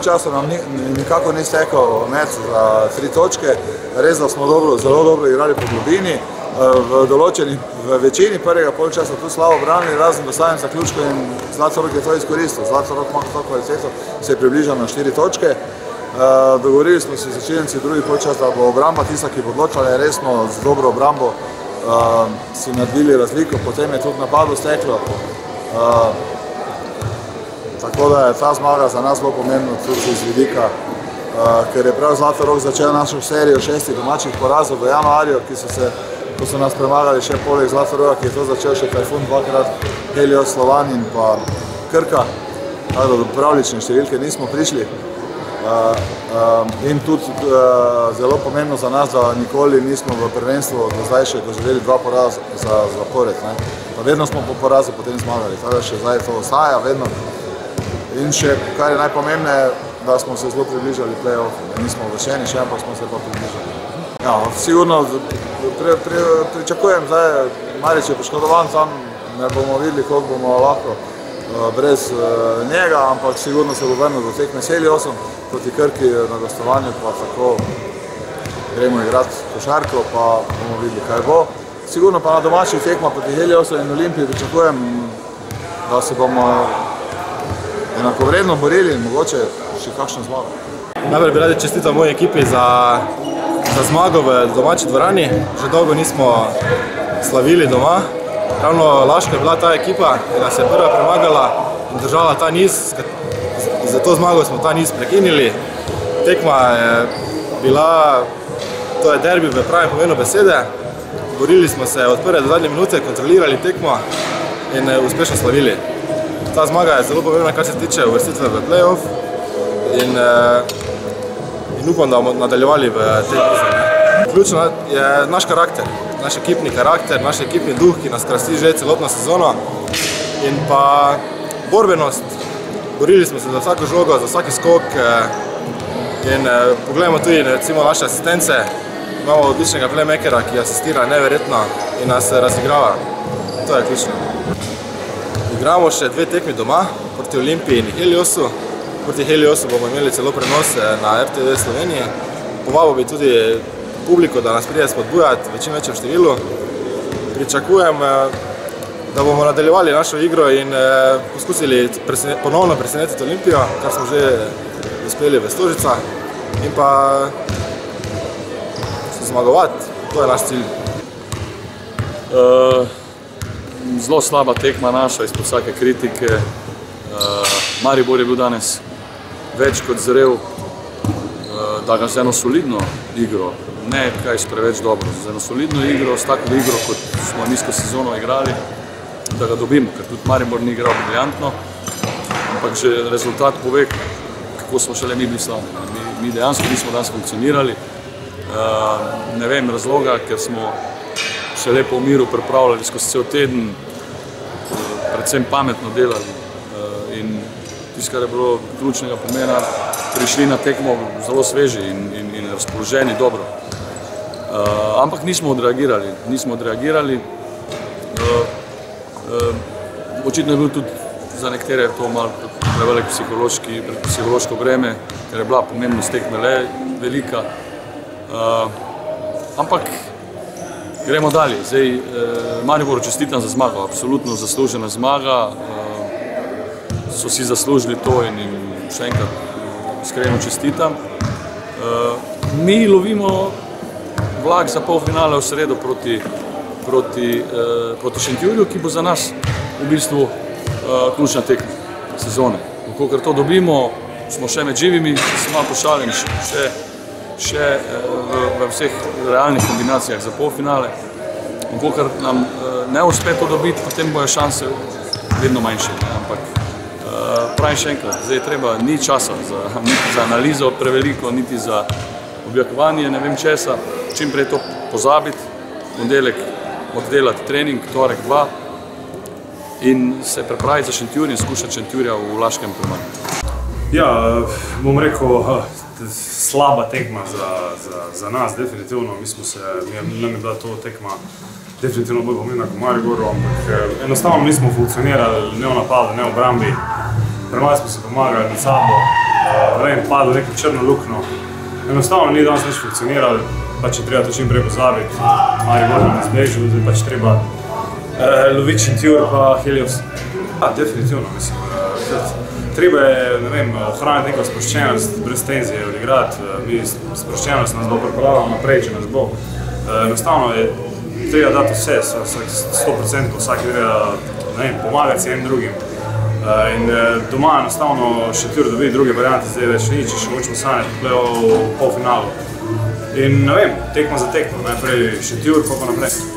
polčasu nam nikako ni stekel met za 3 točke. Res, da smo zelo dobro igrali po globini. V večini prvega polčasa tu slabo branili, razen v samem zaključku in Zlatorog je to izkoristil. Zlatorog ima to kvaliteto, se je približal na 4 točke. Dogovorili smo se začetnici drugi polčas, da bo obramba tista, ki bo odločala, resno z dobro obrambo si nadvili razliko, potem je tudi napadu steklo. Tako da je ta zmaga za nas zelo pomembna tudi iz vidika, ker je prav Zlatorog začel našo serijo 6 domačih porazov v januarju, ko so nas premagali še poleg Zlatoroga, ki je to začel še Tajfun, dvakrat Helios, Slovan in pa Krka. Tako da do pravlične številke nismo prišli. In tudi zelo pomembno za nas, da nikoli nismo v prvenstvu do zdaj še doživeli 2 poraza zapored. Vedno smo po porazu potem zmagali, tako da še zdaj to ostaja vedno. In še, kar je najpomembneje, da smo se zelo približali play-off. Nismo uvrščeni še, ampak smo se pa približali. Ja, sigurno pričakujem zdaj, Marič je poškodovan, tam ne bomo videli, koliko bomo lahko brez njega, ampak sigurno se bo vrnil do tekme s Heliosom proti Krki na gostovanju, pa tako gremo igrati košarko, pa bomo videli, kaj bo. Sigurno pa na domačih tekmah proti Heliosu in Olimpiji pričakujem, da se bomo enakovredno borili in mogoče še kakšno zmago. Najprej bi radi čestital moji ekipi za zmago v domači dvorani. Že dolgo nismo slavili doma. Ravno Laško je bila ta ekipa, ki nas je prva premagala in držala ta niz. Za to zmago smo ta niz prekinili. Tekma je bila, to je derbi v pravem pomenu besede. Borili smo se od prve do zadnje minute, kontrolirali tekmo in uspešno slavili. Ta zmaga je zelo pomembna, kar se tiče uvrstitve v play-off in upam, da bomo nadaljevali v tej nizu. Ključno je naš karakter, naš ekipni karakter, naš ekipni duh, ki nas krasi že celotno sezono in pa borbenost. Borili smo se za vsako žogo, za vsaki skok in pogledamo tudi recimo naše asistence. Imamo odličnega playmakera, ki asistira neverjetno in nas razigrava. To je ključno. Igramo še 2 tekmi doma, proti Olimpiji in Heliosu. Proti Heliosu bomo imeli celo prenose na RTV Sloveniji. Povabil bi tudi publiko, da nas pride spodbujati v čim večjem številu. Pričakujem, da bomo nadaljevali našo igro in poskusili ponovno presenetiti Olimpijo, kar smo že uspeli v Stožicah, in pa zmagovati. To je naš cilj. Zelo slaba tekma naša, izpod vsake kritike. Maribor je bil danes več kot zrel, da ga z eno solidno igro, ne kaj preveč dobro, z eno solidno igro, s tako igro, kot smo nizko sezono igrali, da ga dobimo, ker tudi Maribor ni igral briljantno, ampak že rezultat pove, kako smo šele mi bili slavni. Mi dejansko nismo danes funkcionirali, ne vem razloga, ker smo se lepo v miru pripravljali skozi cel teden, predvsem pametno delali in tisto, kar je bilo ključnega pomena, prišli na tekmo zelo sveži in razpoloženi dobro. Ampak nismo odreagirali. Očitno je bil tudi za nekatere to malo prevelik psihološko breme, ker je bila pomembnost tekme le velika. Ampak gremo dalje. Zdaj, Mariboru čestitam za zmago, absolutno zaslužena zmaga. So si zaslužili to in jim še enkrat iskreno čestitam. Mi lovimo vlak za polfinale v sredo proti Šentjurju, ki bo za nas v bistvu ključna tekma sezone. Kolikor to dobimo, smo še med živimi, se malo pošalim, še v vseh realnih kombinacijah za polfinale. Kolikor nam ne uspe to dobiti, potem bojo šanse vedno manjše. Ampak pravim še enkrat, zdaj treba ni časa niti za analizo preveliko, niti za objakovanje ne vem česa. Čim prej to pozabiti, ponedeljek oddelati trening, torek 2 in se pripraviti za Šentjur in skušati Šentjurja v Laškem premagati. Ja, bom rekel, slaba tekma za nas, definitivno. Nam je bila to tekma definitivno bolj pomembna kot Mariboru, ampak enostavno nismo funkcionirali ne v napadu, ne v obrambi. Premalo smo se pomagali med sabo. padel v neko črno luknjo. Enostavno ni danes več funkcioniral, pač je treba to čim prej pozabiti. Maribor nam je zbežal, zdaj pač treba loviti Šentjur pa Helios. Ja, definitivno, mislim. Treba je, ne vem, ohraniti neko sproščenost, brez tenzije odigrati. Mi sproščenost nas bo pripeljala naprej, če nas bo. Enostavno je treba dati vse, 100%, vsak treba, ne vem, pomagati si en drugim. In doma enostavno Šentjur dobi druge variante, zdaj več ni, če še hočemo sanjati v polfinalu. In ne vem, tekma za tekmo, najprej Šentjur, pa naprej.